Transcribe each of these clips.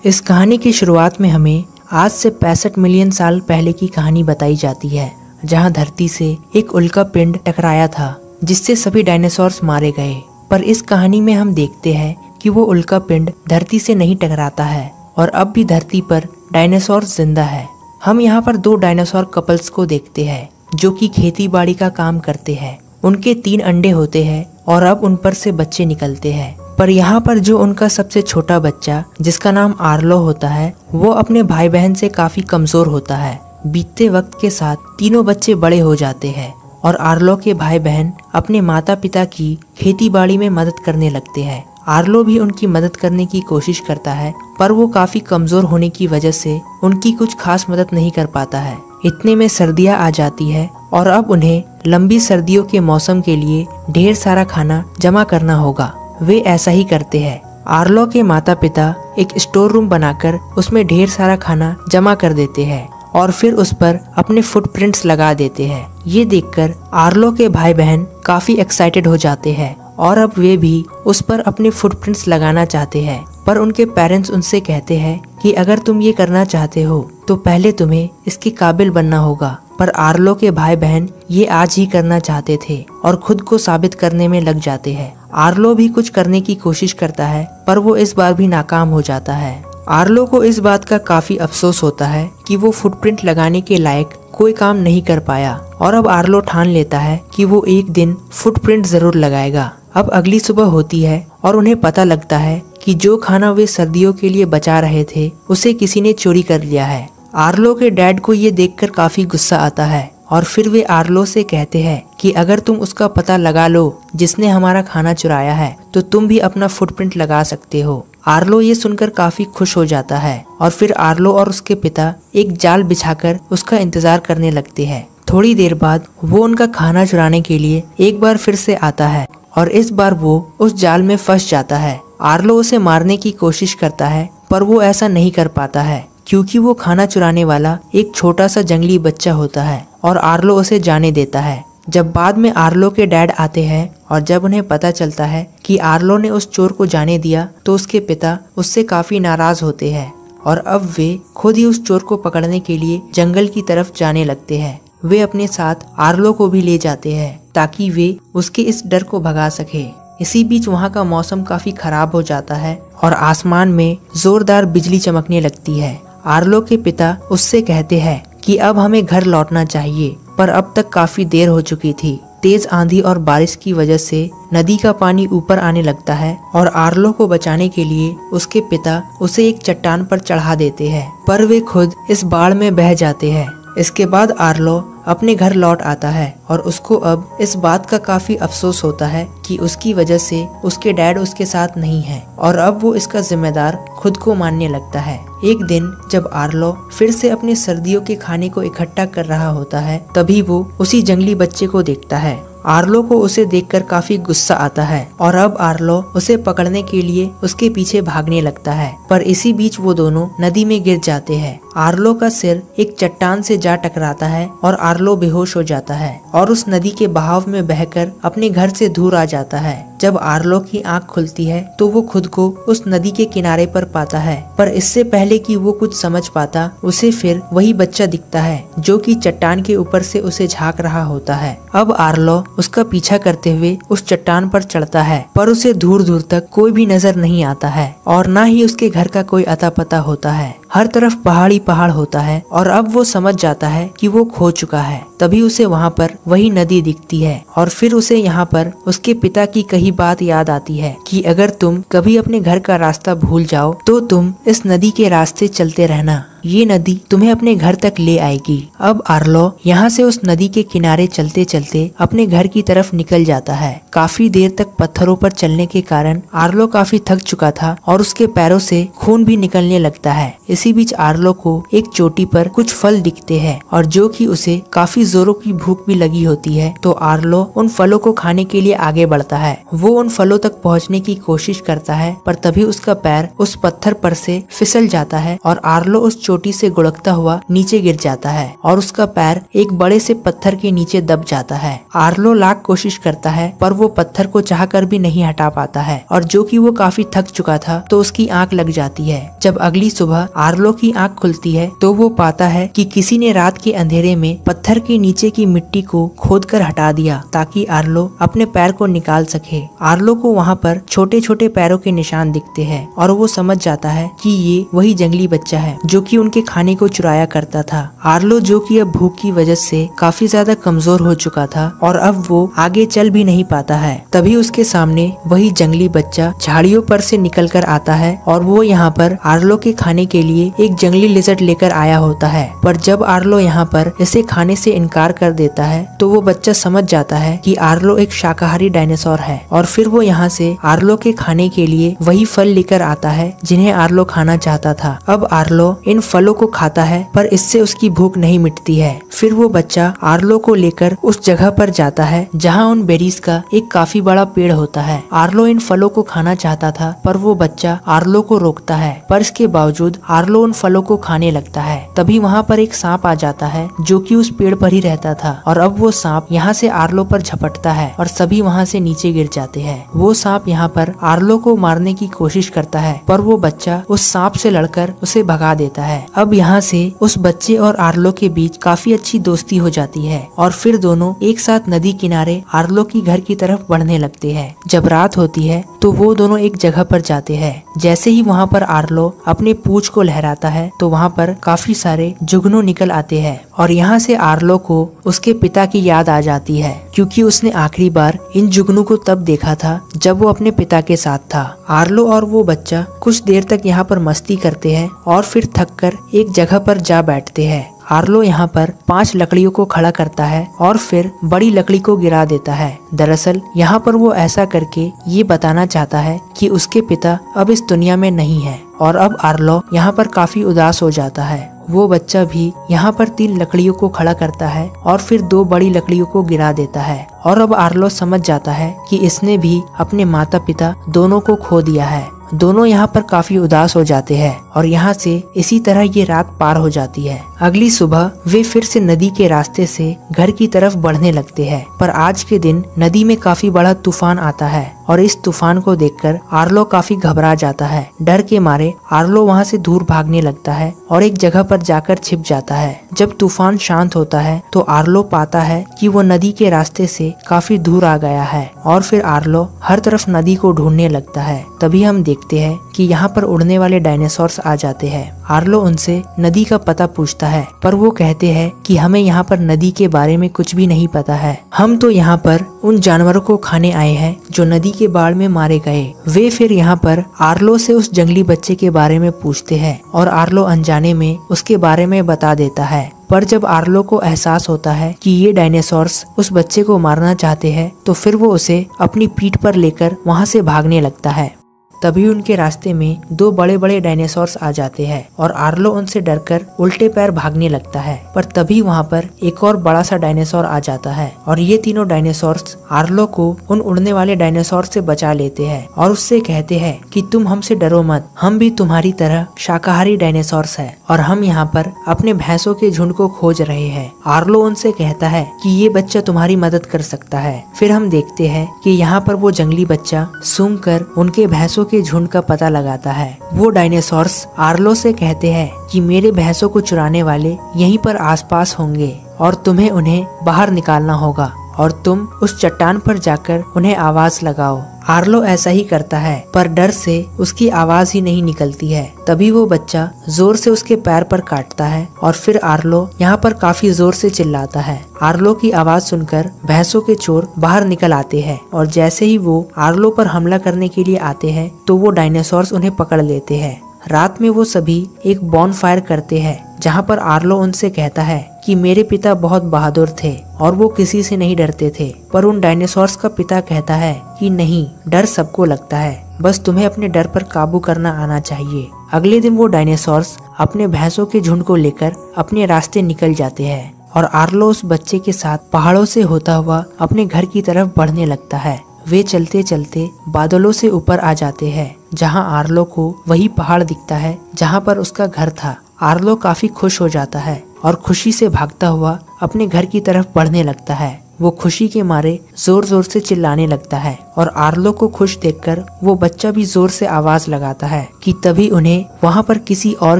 इस कहानी की शुरुआत में हमें आज से 65 मिलियन साल पहले की कहानी बताई जाती है, जहां धरती से एक उल्का पिंड टकराया था जिससे सभी डायनासोर्स मारे गए। पर इस कहानी में हम देखते हैं कि वो उल्का पिंड धरती से नहीं टकराता है और अब भी धरती पर डायनासोर्स जिंदा है। हम यहाँ पर 2 डायनासोर कपल्स को देखते हैं जो कि खेती बाड़ी का काम करते हैं। उनके 3 अंडे होते हैं और अब उन पर से बच्चे निकलते हैं। पर यहाँ पर जो उनका सबसे छोटा बच्चा जिसका नाम आर्लो होता है, वो अपने भाई बहन से काफी कमजोर होता है। बीतते वक्त के साथ तीनों बच्चे बड़े हो जाते हैं और आर्लो के भाई बहन अपने माता पिता की खेती बाड़ी में मदद करने लगते हैं। आर्लो भी उनकी मदद करने की कोशिश करता है, पर वो काफी कमजोर होने की वजह से उनकी कुछ खास मदद नहीं कर पाता है। इतने में सर्दियाँ आ जाती है और अब उन्हें लंबी सर्दियों के मौसम के लिए ढेर सारा खाना जमा करना होगा। वे ऐसा ही करते हैं। आर्लो के माता पिता एक स्टोर रूम बनाकर उसमें ढेर सारा खाना जमा कर देते हैं और फिर उस पर अपने फुटप्रिंट्स लगा देते हैं। ये देखकर आर्लो के भाई बहन काफी एक्साइटेड हो जाते हैं और अब वे भी उस पर अपने फुटप्रिंट्स लगाना चाहते हैं। पर उनके पेरेंट्स उनसे कहते हैं कि अगर तुम ये करना चाहते हो तो पहले तुम्हें इसके काबिल बनना होगा। पर आर्लो के भाई बहन ये आज ही करना चाहते थे और खुद को साबित करने में लग जाते हैं। आर्लो भी कुछ करने की कोशिश करता है, पर वो इस बार भी नाकाम हो जाता है। आर्लो को इस बात का काफी अफसोस होता है कि वो फुटप्रिंट लगाने के लायक कोई काम नहीं कर पाया और अब आर्लो ठान लेता है कि वो एक दिन फुटप्रिंट जरूर लगाएगा। अब अगली सुबह होती है और उन्हें पता लगता है कि जो खाना वे सर्दियों के लिए बचा रहे थे उसे किसी ने चोरी कर लिया है। आर्लो के डैड को ये देखकर काफी गुस्सा आता है और फिर वे आर्लो से कहते हैं कि अगर तुम उसका पता लगा लो जिसने हमारा खाना चुराया है तो तुम भी अपना फुटप्रिंट लगा सकते हो। आर्लो ये सुनकर काफी खुश हो जाता है और फिर आर्लो और उसके पिता एक जाल बिछाकर उसका इंतजार करने लगते हैं। थोड़ी देर बाद वो उनका खाना चुराने के लिए एक बार फिर से आता है और इस बार वो उस जाल में फंस जाता है। आर्लो उसे मारने की कोशिश करता है, पर वो ऐसा नहीं कर पाता है क्योंकि वो खाना चुराने वाला एक छोटा सा जंगली बच्चा होता है और आर्लो उसे जाने देता है। जब बाद में आर्लो के डैड आते हैं और जब उन्हें पता चलता है कि आर्लो ने उस चोर को जाने दिया तो उसके पिता उससे काफी नाराज होते हैं और अब वे खुद ही उस चोर को पकड़ने के लिए जंगल की तरफ जाने लगते हैं। वे अपने साथ आर्लो को भी ले जाते हैं ताकि वे उसके इस डर को भगा सके। इसी बीच वहाँ का मौसम काफी खराब हो जाता है और आसमान में जोरदार बिजली चमकने लगती है। आर्लो के पिता उससे कहते हैं कि अब हमें घर लौटना चाहिए, पर अब तक काफी देर हो चुकी थी। तेज आंधी और बारिश की वजह से नदी का पानी ऊपर आने लगता है और आर्लो को बचाने के लिए उसके पिता उसे एक चट्टान पर चढ़ा देते हैं, पर वे खुद इस बाढ़ में बह जाते हैं। इसके बाद आर्लो अपने घर लौट आता है और उसको अब इस बात का काफी अफसोस होता है कि उसकी वजह से उसके डैड उसके साथ नहीं है और अब वो इसका जिम्मेदार खुद को मानने लगता है। एक दिन जब आर्लो फिर से अपने सर्दियों के खाने को इकट्ठा कर रहा होता है, तभी वो उसी जंगली बच्चे को देखता है। आर्लो को उसे देखकर काफी गुस्सा आता है और अब आर्लो उसे पकड़ने के लिए उसके पीछे भागने लगता है, पर इसी बीच वो दोनों नदी में गिर जाते हैं। आर्लो का सिर एक चट्टान से जा टकराता है और आर्लो बेहोश हो जाता है और उस नदी के बहाव में बहकर अपने घर से दूर आ जाता है। जब आर्लो की आंख खुलती है तो वो खुद को उस नदी के किनारे पर पाता है, पर इससे पहले कि वो कुछ समझ पाता उसे फिर वही बच्चा दिखता है जो कि चट्टान के ऊपर से उसे झांक रहा होता है। अब आर्लो उसका पीछा करते हुए उस चट्टान पर चढ़ता है, पर उसे दूर दूर तक कोई भी नजर नहीं आता है और न ही उसके घर का कोई अता पता होता है। हर तरफ पहाड़ी पहाड़ होता है और अब वो समझ जाता है कि वो खो चुका है। तभी उसे वहाँ पर वही नदी दिखती है और फिर उसे यहाँ पर उसके पिता की कही बात याद आती है कि अगर तुम कभी अपने घर का रास्ता भूल जाओ तो तुम इस नदी के रास्ते चलते रहना, ये नदी तुम्हें अपने घर तक ले आएगी। अब आर्लो यहाँ से उस नदी के किनारे चलते चलते अपने घर की तरफ निकल जाता है। काफी देर तक पत्थरों पर चलने के कारण आर्लो काफी थक चुका था और उसके पैरों से खून भी निकलने लगता है। इसी बीच आर्लो को एक चोटी पर कुछ फल दिखते हैं और जो कि उसे काफी जोरों की भूख भी लगी होती है, तो आर्लो उन फलों को खाने के लिए आगे बढ़ता है। वो उन फलों तक पहुँचने की कोशिश करता है, पर तभी उसका पैर उस पत्थर पर से फिसल जाता है और आर्लो उस चोटी से गुड़कता हुआ नीचे गिर जाता है और उसका पैर एक बड़े से पत्थर के नीचे दब जाता है। आर्लो लाख कोशिश करता है पर वो पत्थर को चाहकर भी नहीं हटा पाता है और जो कि वो काफी थक चुका था तो उसकी आंख लग जाती है। जब अगली सुबह आर्लो की आंख खुलती है तो वो पाता है कि किसी ने रात के अंधेरे में पत्थर के नीचे की मिट्टी को खोदकर हटा दिया ताकि आर्लो अपने पैर को निकाल सके। आर्लो को वहाँ पर छोटे छोटे पैरों के निशान दिखते हैं और वो समझ जाता है कि ये वही जंगली बच्चा है जो कि उनके खाने को चुराया करता था। आर्लो जो कि अब भूख की वजह से काफी ज्यादा कमजोर हो चुका था और अब वो आगे चल भी नहीं पाता है। तभी उसके सामने वही जंगली बच्चा झाड़ियों पर से निकल कर आता है और वो यहाँ पर आर्लो के खाने के लिए एक जंगली लिजर्ड लेकर आया होता है। पर जब आर्लो यहाँ पर इसे खाने से इनकार कर देता है तो वो बच्चा समझ जाता है कि आर्लो एक शाकाहारी डायनासोर है और फिर वो यहाँ से आर्लो के खाने के लिए वही फल लेकर आता है जिन्हें आर्लो खाना चाहता था। अब आर्लो इन फलों को खाता है पर इससे उसकी भूख नहीं मिटती है। फिर वो बच्चा आर्लो को लेकर उस जगह पर जाता है जहाँ उन बेरीज का एक काफी बड़ा पेड़ होता है। आर्लो इन फलों को खाना चाहता था पर वो बच्चा आर्लो को रोकता है पर इसके बावजूद आर्लो उन फलों को खाने लगता है। तभी वहाँ पर एक सांप आ जाता है जो कि उस पेड़ पर ही रहता था और अब वो सांप यहाँ से आर्लो पर झपटता है और सभी वहाँ से नीचे गिर जाते हैं। वो सांप यहाँ पर आर्लो को मारने की कोशिश करता है पर वो बच्चा उस सांप से लड़कर उसे भगा देता है। अब यहाँ से उस बच्चे और आर्लो के बीच काफी अच्छी दोस्ती हो जाती है और फिर दोनों एक साथ नदी किनारे आर्लो की घर की तरफ बढ़ने लगते हैं। जब रात होती है तो वो दोनों एक जगह पर जाते हैं। जैसे ही वहाँ पर आर्लो अपने पूंछ को लहराता है तो वहाँ पर काफी सारे जुगनू निकल आते हैं और यहाँ से आर्लो को उसके पिता की याद आ जाती है क्योंकि उसने आखिरी बार इन जुगनू को तब देखा था जब वो अपने पिता के साथ था। आर्लो और वो बच्चा कुछ देर तक यहाँ पर मस्ती करते हैं और फिर थककर एक जगह पर जा बैठते हैं। आर्लो यहाँ पर 5 लकड़ियों को खड़ा करता है और फिर बड़ी लकड़ी को गिरा देता है। दरअसल यहाँ पर वो ऐसा करके ये बताना चाहता है कि उसके पिता अब इस दुनिया में नहीं है और अब आर्लो यहाँ पर काफी उदास हो जाता है। वो बच्चा भी यहाँ पर 3 लकड़ियों को खड़ा करता है और फिर 2 बड़ी लकड़ियों को गिरा देता है और अब आर्लो समझ जाता है कि इसने भी अपने माता पिता दोनों को खो दिया है। दोनों यहाँ पर काफी उदास हो जाते हैं और यहाँ से इसी तरह ये रात पार हो जाती है। अगली सुबह वे फिर से नदी के रास्ते से घर की तरफ बढ़ने लगते हैं पर आज के दिन नदी में काफी बड़ा तूफान आता है और इस तूफान को देखकर आर्लो काफी घबरा जाता है। डर के मारे आर्लो वहाँ से दूर भागने लगता है और एक जगह पर जाकर छिप जाता है। जब तूफान शांत होता है तो आर्लो पाता है कि वो नदी के रास्ते से काफी दूर आ गया है और फिर आर्लो हर तरफ नदी को ढूंढने लगता है। तभी हम देखते हैं कि यहाँ पर उड़ने वाले डायनासोर्स आ जाते हैं। आर्लो उनसे नदी का पता पूछता है पर वो कहते हैं कि हमें यहाँ पर नदी के बारे में कुछ भी नहीं पता है। हम तो यहाँ पर उन जानवरों को खाने आए हैं जो नदी के बाढ़ में मारे गए। वे फिर यहाँ पर आर्लो से उस जंगली बच्चे के बारे में पूछते हैं और आर्लो अनजाने में उसके बारे में बता देता है। पर जब आर्लो को एहसास होता है कि ये डायनासोर्स उस बच्चे को मारना चाहते हैं तो फिर वो उसे अपनी पीठ पर लेकर वहाँ से भागने लगता है। तभी उनके रास्ते में 2 बड़े बड़े डायनासोर्स आ जाते हैं और आर्लो उनसे डरकर उल्टे पैर भागने लगता है। पर तभी वहाँ पर एक और बड़ा सा डायनासोर आ जाता है और ये तीनों डायनासोर्स आर्लो को उन उड़ने वाले डायनासोर से बचा लेते हैं और उससे कहते हैं कि तुम हमसे डरो मत, हम भी तुम्हारी तरह शाकाहारी डायनासोर्स है और हम यहाँ पर अपने भैंसों के झुंड को खोज रहे हैं। आर्लो उनसे कहता है कि ये बच्चा तुम्हारी मदद कर सकता है। फिर हम देखते हैं कि यहाँ पर वो जंगली बच्चा सूंघ कर उनके भैंसों के झुंड का पता लगाता है। वो डायनासोर्स आर्लो से कहते हैं कि मेरे भैंसों को चुराने वाले यहीं पर आसपास होंगे और तुम्हें उन्हें बाहर निकालना होगा और तुम उस चट्टान पर जाकर उन्हें आवाज लगाओ। आर्लो ऐसा ही करता है पर डर से उसकी आवाज ही नहीं निकलती है। तभी वो बच्चा जोर से उसके पैर पर काटता है और फिर आर्लो यहाँ पर काफी जोर से चिल्लाता है। आर्लो की आवाज सुनकर भैंसों के चोर बाहर निकल आते हैं और जैसे ही वो आर्लो पर हमला करने के लिए आते हैं तो वो डायनासोर्स उन्हें पकड़ लेते हैं। रात में वो सभी एक बॉनफायर करते हैं जहाँ पर आर्लो उनसे कहता है कि मेरे पिता बहुत बहादुर थे और वो किसी से नहीं डरते थे। पर उन डायनासोर्स का पिता कहता है कि नहीं, डर सबको लगता है, बस तुम्हें अपने डर पर काबू करना आना चाहिए। अगले दिन वो डायनासोर्स अपने भैंसों के झुंड को लेकर अपने रास्ते निकल जाते हैं और आर्लो उस बच्चे के साथ पहाड़ों से होता हुआ अपने घर की तरफ बढ़ने लगता है। वे चलते चलते बादलों से ऊपर आ जाते हैं जहां आर्लो को वही पहाड़ दिखता है जहां पर उसका घर था। आर्लो काफी खुश हो जाता है और खुशी से भागता हुआ अपने घर की तरफ बढ़ने लगता है। वो खुशी के मारे जोर जोर से चिल्लाने लगता है और आर्लो को खुश देखकर वो बच्चा भी जोर से आवाज लगाता है कि तभी उन्हें वहाँ पर किसी और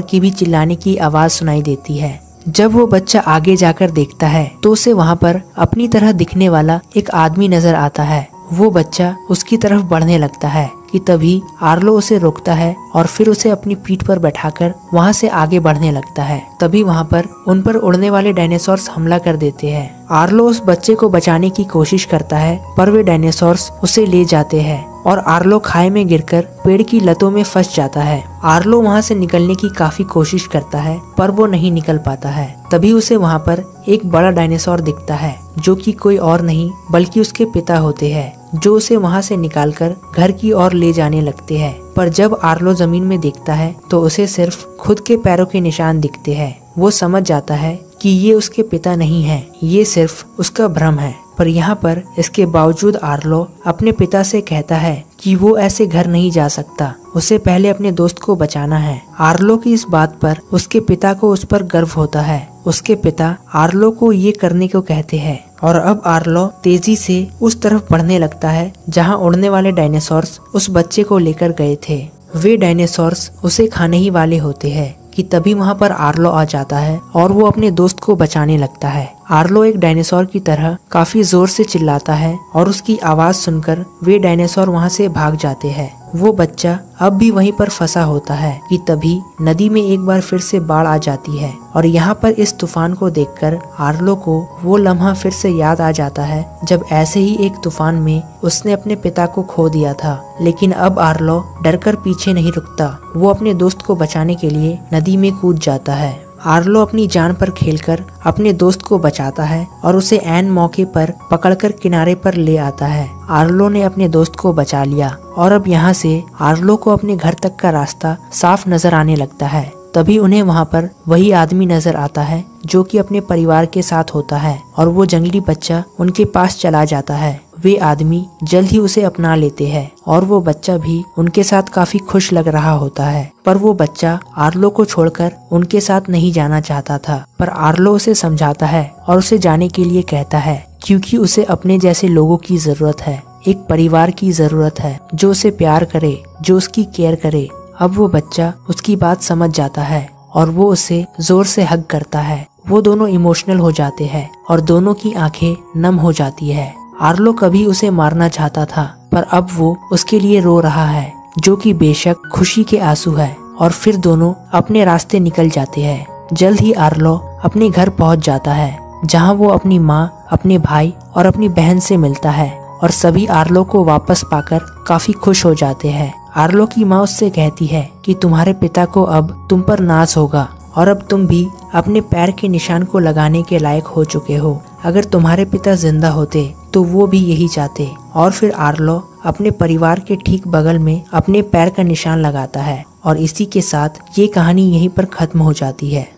की भी चिल्लाने की आवाज सुनाई देती है। जब वो बच्चा आगे जाकर देखता है तो उसे वहाँ पर अपनी तरह दिखने वाला एक आदमी नजर आता है। वो बच्चा उसकी तरफ बढ़ने लगता है कि तभी आर्लो उसे रोकता है और फिर उसे अपनी पीठ पर बैठाकर वहाँ से आगे बढ़ने लगता है। तभी वहाँ पर उन पर उड़ने वाले डायनासोर्स हमला कर देते हैं। आर्लो उस बच्चे को बचाने की कोशिश करता है पर वे डायनासोर्स उसे ले जाते हैं और आर्लो खाई में गिरकर पेड़ की लतों में फंस जाता है। आर्लो वहाँ से निकलने की काफी कोशिश करता है पर वो नहीं निकल पाता है। तभी उसे वहाँ पर एक बड़ा डायनासोर दिखता है जो कि कोई और नहीं बल्कि उसके पिता होते हैं, जो उसे वहाँ से निकालकर घर की ओर ले जाने लगते हैं। पर जब आर्लो जमीन में देखता है तो उसे सिर्फ खुद के पैरों के निशान दिखते हैं। वो समझ जाता है कि ये उसके पिता नहीं है, ये सिर्फ उसका भ्रम है। पर यहाँ पर इसके बावजूद आर्लो अपने पिता से कहता है कि वो ऐसे घर नहीं जा सकता, उसे पहले अपने दोस्त को बचाना है। आर्लो की इस बात पर उसके पिता को उस पर गर्व होता है। उसके पिता आर्लो को ये करने को कहते हैं और अब आर्लो तेजी से उस तरफ बढ़ने लगता है जहाँ उड़ने वाले डायनासोर्स उस बच्चे को लेकर गए थे। वे डायनासोर्स उसे खाने ही वाले होते हैं कि तभी वहाँ पर आर्लो आ जाता है और वो अपने दोस्त को बचाने लगता है। आर्लो एक डायनासोर की तरह काफी जोर से चिल्लाता है और उसकी आवाज सुनकर वे डायनासोर वहाँ से भाग जाते हैं। वो बच्चा अब भी वहीं पर फंसा होता है कि तभी नदी में एक बार फिर से बाढ़ आ जाती है और यहाँ पर इस तूफान को देखकर आर्लो को वो लम्हा फिर से याद आ जाता है जब ऐसे ही एक तूफान में उसने अपने पिता को खो दिया था। लेकिन अब आर्लो डरकर पीछे नहीं रुकता, वो अपने दोस्त को बचाने के लिए नदी में कूद जाता है। आर्लो अपनी जान पर खेलकर अपने दोस्त को बचाता है और उसे ऐन मौके पर पकड़कर किनारे पर ले आता है। आर्लो ने अपने दोस्त को बचा लिया और अब यहाँ से आर्लो को अपने घर तक का रास्ता साफ नजर आने लगता है। तभी उन्हें वहाँ पर वही आदमी नजर आता है जो कि अपने परिवार के साथ होता है और वो जंगली बच्चा उनके पास चला जाता है। वे आदमी जल्द ही उसे अपना लेते हैं और वो बच्चा भी उनके साथ काफी खुश लग रहा होता है। पर वो बच्चा आर्लो को छोड़कर उनके साथ नहीं जाना चाहता था, पर आर्लो उसे समझाता है और उसे जाने के लिए कहता है क्योंकि उसे अपने जैसे लोगों की जरूरत है, एक परिवार की जरूरत है जो उसे प्यार करे, जो उसकी केयर करे। अब वो बच्चा उसकी बात समझ जाता है और वो उसे जोर से हग करता है। वो दोनों इमोशनल हो जाते हैं और दोनों की आंखें नम हो जाती है। आर्लो कभी उसे मारना चाहता था पर अब वो उसके लिए रो रहा है जो कि बेशक खुशी के आंसू है और फिर दोनों अपने रास्ते निकल जाते हैं। जल्द ही आर्लो अपने घर पहुंच जाता है जहां वो अपनी माँ, अपने भाई और अपनी बहन से मिलता है और सभी आर्लो को वापस पाकर काफी खुश हो जाते हैं। आर्लो की माँ उससे कहती है कि तुम्हारे पिता को अब तुम पर नाज होगा और अब तुम भी अपने पैर के निशान को लगाने के लायक हो चुके हो। अगर तुम्हारे पिता जिंदा होते तो वो भी यही चाहते। और फिर आर्लो अपने परिवार के ठीक बगल में अपने पैर का निशान लगाता है और इसी के साथ ये कहानी यहीं पर खत्म हो जाती है।